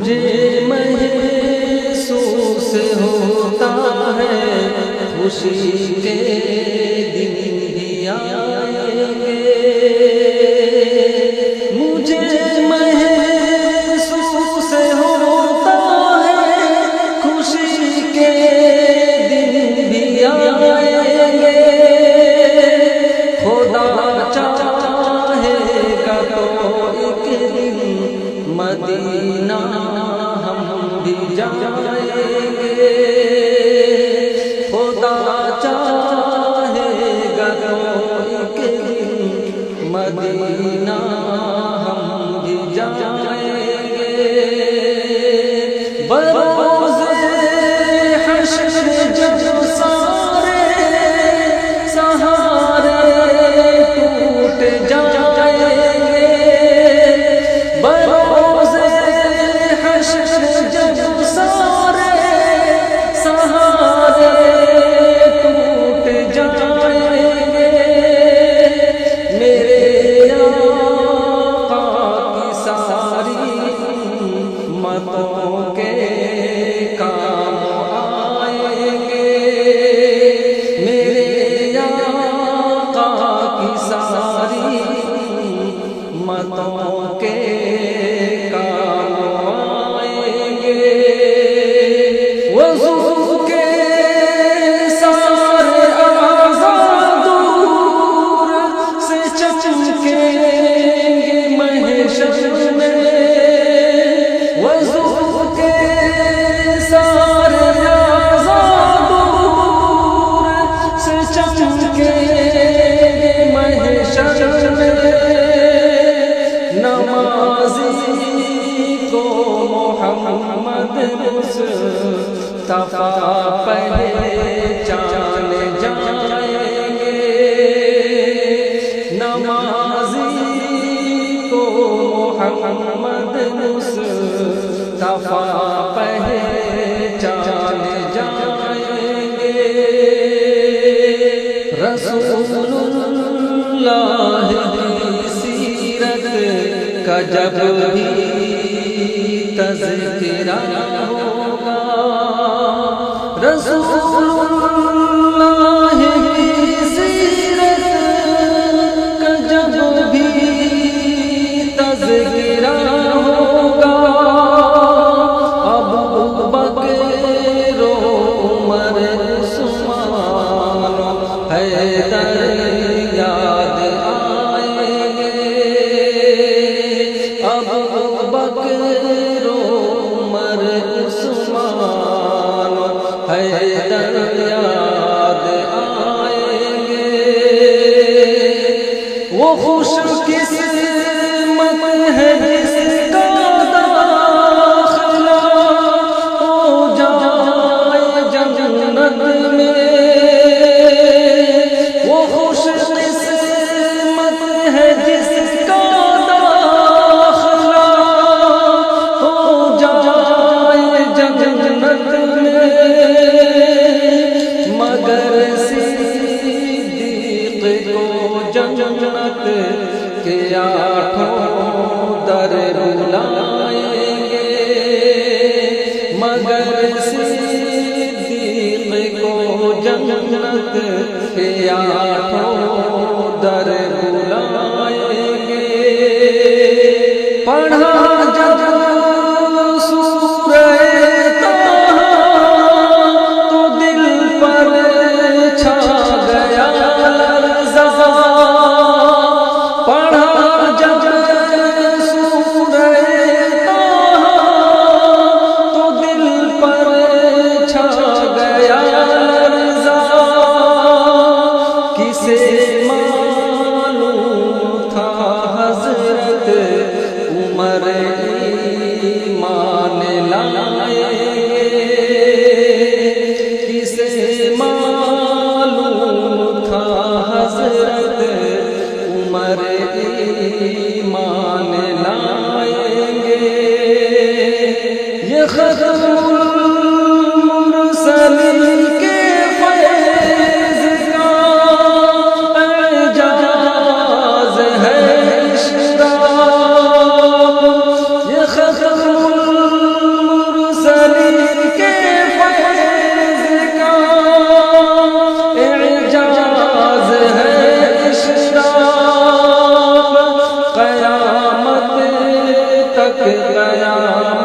مجھے محسوس ہوتا ہے خوشی کے دن بھی آئیں گے، مجھے محسوس ہوتا ہے خوشی کے دن بھی آئیں گے، خدا چاہے گا تو ایک دن مدینہ ہم بھی جائیں گے، خدا چاہے گا تو ایک دن مدینہ ہم بھی جائیں گے، بروز حشر جب سارے سہارے ٹوٹ جائیں گے، بروز حشر جب سارے سہارے ٹوٹ جائیں گے، میرے آقا کی ساری امتوں کے کام آئیں گے، میرے آقا کی ساری امتوں کے کام آئیں گے، وضو کے سارے اعضاء دور سے چمکیں گے محشر میں، وضو کے سارے اعضاء دور سے چمکیں گے محشر میں، نمازی کو محمد مصطفیٰ پہچان جائیں گے، نمازی کو محمد مصطفیٰ پہچان جائیں گے، رسول اللہ کی سیرت کا جب بھی تذکرہ ہوگا، رسول اللہ کی سیرت کا جب بھی تذکرہ ہوگا، ابو بکر و عمر عثمان حیدر یاد آئیں گے، ابو بکر و عمر عثمان حیدر یاد آئیں گے، وہ خوش قسمت ہے جس کا داخلہ ہو جائے جنت میں، وہ خوش قسمت ہے جس کا داخلہ ہو جائے جنت میں، مگر صدیق کو جنت کے آٹھوں در بلائیں گے، مگر صدیق کو جنت کے آٹھوں در بلائیں گے، پڑھا جب سورہ طٰہٰ تو دل پر چھا گیا لرزہ، پڑھا جب سورہ طٰہٰ تو دل پر چھا گیا لرزہ، کسے معلوم تھا حضرت عمر ایمان لائیں گے، کسے معلوم تھا حضرت عمر ایمان لائیں گے، یہ ختم المرسلین کے فیض کا اعجاز ہے اشراق، یہ ختم تک قیامت